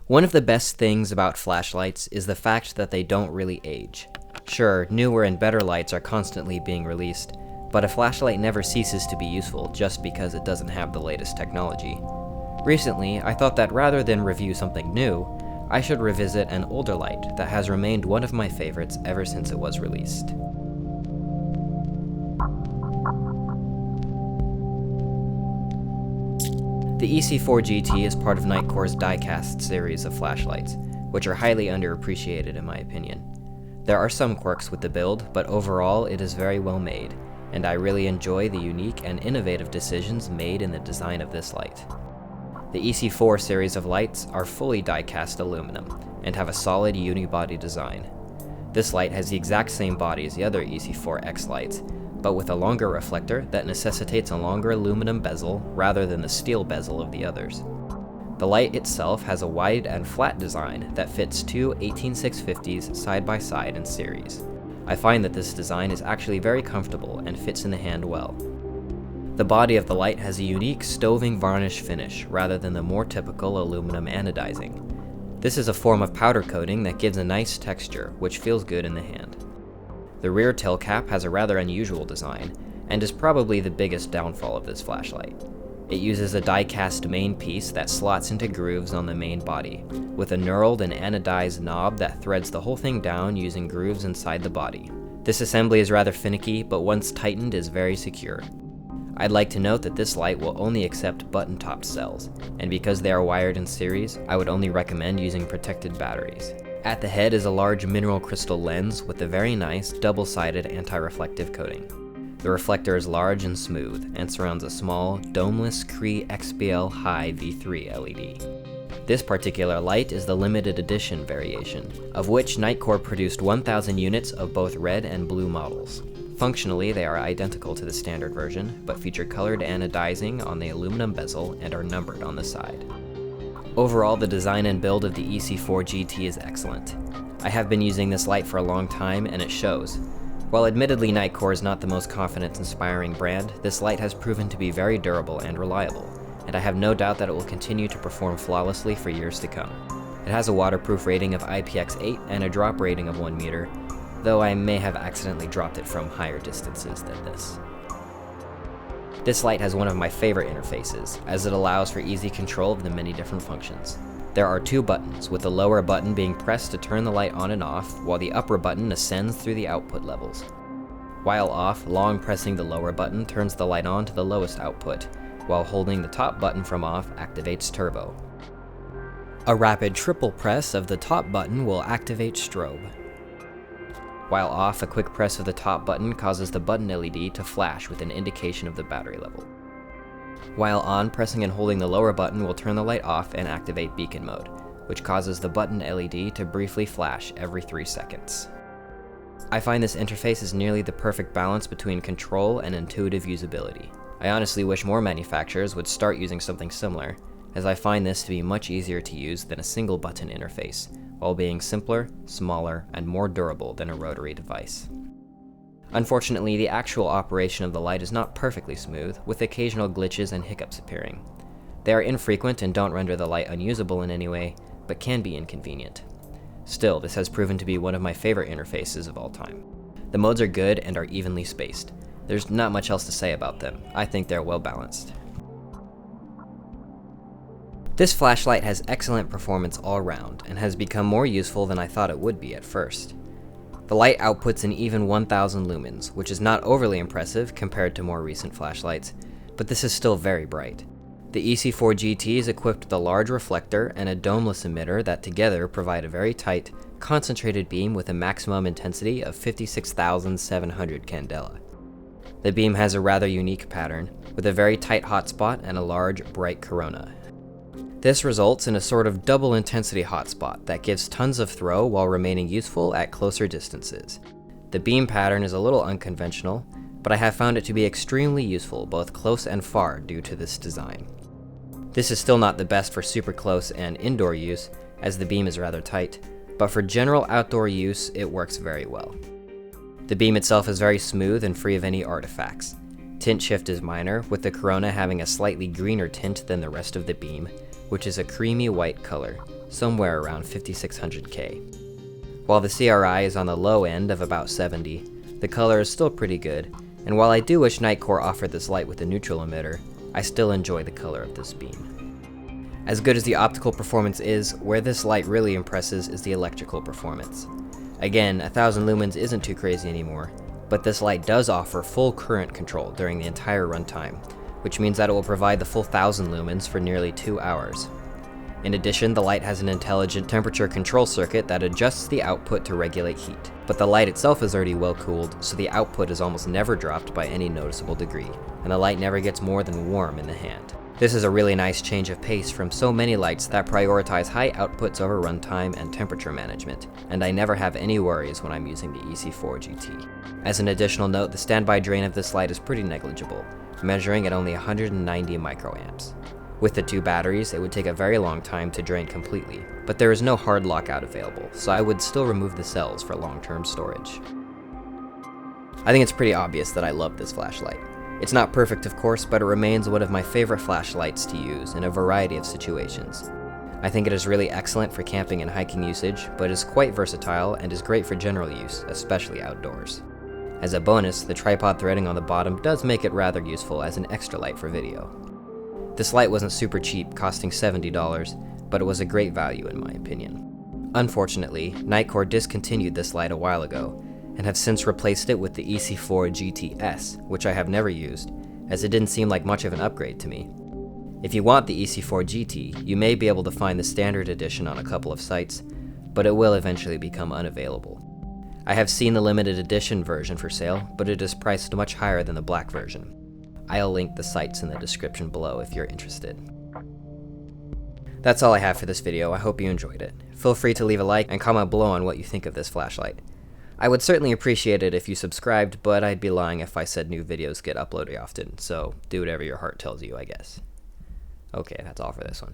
One of the best things about flashlights is the fact that they don't really age. Sure, newer and better lights are constantly being released, but a flashlight never ceases to be useful just because it doesn't have the latest technology. Recently, I thought that rather than review something new, I should revisit an older light that has remained one of my favorites ever since it was released. The EC4GT is part of Nitecore's die-cast series of flashlights, which are highly underappreciated in my opinion. There are some quirks with the build, but overall it is very well made, and I really enjoy the unique and innovative decisions made in the design of this light. The EC4 series of lights are fully die-cast aluminum, and have a solid unibody design. This light has the exact same body as the other EC4X lights, but with a longer reflector that necessitates a longer aluminum bezel rather than the steel bezel of the others. The light itself has a wide and flat design that fits two 18650s side by side in series. I find that this design is actually very comfortable and fits in the hand well. The body of the light has a unique stoving varnish finish rather than the more typical aluminum anodizing. This is a form of powder coating that gives a nice texture, which feels good in the hand. The rear tail cap has a rather unusual design, and is probably the biggest downfall of this flashlight. It uses a die-cast main piece that slots into grooves on the main body, with a knurled and anodized knob that threads the whole thing down using grooves inside the body. This assembly is rather finicky, but once tightened is very secure. I'd like to note that this light will only accept button-topped cells, and because they are wired in series, I would only recommend using protected batteries. At the head is a large mineral crystal lens with a very nice double-sided anti-reflective coating. The reflector is large and smooth, and surrounds a small, domeless Cree XPL High V3 LED. This particular light is the limited edition variation, of which Nitecore produced 1,000 units of both red and blue models. Functionally, they are identical to the standard version, but feature colored anodizing on the aluminum bezel and are numbered on the side. Overall, the design and build of the EC4GT is excellent. I have been using this light for a long time, and it shows. While admittedly Nitecore is not the most confidence-inspiring brand, this light has proven to be very durable and reliable, and I have no doubt that it will continue to perform flawlessly for years to come. It has a waterproof rating of IPX8 and a drop rating of 1 meter, though I may have accidentally dropped it from higher distances than this. This light has one of my favorite interfaces, as it allows for easy control of the many different functions. There are 2 buttons, with the lower button being pressed to turn the light on and off, while the upper button ascends through the output levels. While off, long pressing the lower button turns the light on to the lowest output, while holding the top button from off activates turbo. A rapid triple press of the top button will activate strobe. While off, a quick press of the top button causes the button LED to flash with an indication of the battery level. While on, pressing and holding the lower button will turn the light off and activate beacon mode, which causes the button LED to briefly flash every 3 seconds. I find this interface is nearly the perfect balance between control and intuitive usability. I honestly wish more manufacturers would start using something similar, as I find this to be much easier to use than a single button interface, while being simpler, smaller, and more durable than a rotary device. Unfortunately, the actual operation of the light is not perfectly smooth, with occasional glitches and hiccups appearing. They are infrequent and don't render the light unusable in any way, but can be inconvenient. Still, this has proven to be one of my favorite interfaces of all time. The modes are good and are evenly spaced. There's not much else to say about them. I think they're well balanced. This flashlight has excellent performance all around, and has become more useful than I thought it would be at first. The light outputs an even 1000 lumens, which is not overly impressive compared to more recent flashlights, but this is still very bright. The EC4GT is equipped with a large reflector and a domeless emitter that together provide a very tight, concentrated beam with a maximum intensity of 56,700 candela. The beam has a rather unique pattern, with a very tight hotspot and a large, bright corona. This results in a sort of double intensity hotspot that gives tons of throw while remaining useful at closer distances. The beam pattern is a little unconventional, but I have found it to be extremely useful both close and far due to this design. This is still not the best for super close and indoor use, as the beam is rather tight, but for general outdoor use it works very well. The beam itself is very smooth and free of any artifacts. Tint shift is minor, with the corona having a slightly greener tint than the rest of the beam, which is a creamy white color, somewhere around 5600K. While the CRI is on the low end of about 70, the color is still pretty good, and while I do wish Nitecore offered this light with a neutral emitter, I still enjoy the color of this beam. As good as the optical performance is, where this light really impresses is the electrical performance. Again, 1000 lumens isn't too crazy anymore, but this light does offer full current control during the entire runtime, which means that it will provide the full 1000 lumens for nearly 2 hours. In addition, the light has an intelligent temperature control circuit that adjusts the output to regulate heat. But the light itself is already well cooled, so the output is almost never dropped by any noticeable degree, and the light never gets more than warm in the hand. This is a really nice change of pace from so many lights that prioritize high outputs over runtime and temperature management, and I never have any worries when I'm using the EC4GT. As an additional note, the standby drain of this light is pretty negligible, measuring at only 190 microamps. With the 2 batteries, it would take a very long time to drain completely, but there is no hard lockout available, so I would still remove the cells for long-term storage. I think it's pretty obvious that I love this flashlight. It's not perfect, of course, but it remains one of my favorite flashlights to use in a variety of situations. I think it is really excellent for camping and hiking usage, but is quite versatile and is great for general use, especially outdoors. As a bonus, the tripod threading on the bottom does make it rather useful as an extra light for video. This light wasn't super cheap, costing $70, but it was a great value in my opinion. Unfortunately, Nitecore discontinued this light a while ago, and have since replaced it with the EC4GTS, which I have never used, as it didn't seem like much of an upgrade to me. If you want the EC4GT, you may be able to find the standard edition on a couple of sites, but it will eventually become unavailable. I have seen the limited edition version for sale, but it is priced much higher than the black version. I'll link the sites in the description below if you're interested. That's all I have for this video. I hope you enjoyed it. Feel free to leave a like and comment below on what you think of this flashlight. I would certainly appreciate it if you subscribed, but I'd be lying if I said new videos get uploaded often, so do whatever your heart tells you, I guess. Okay, that's all for this one.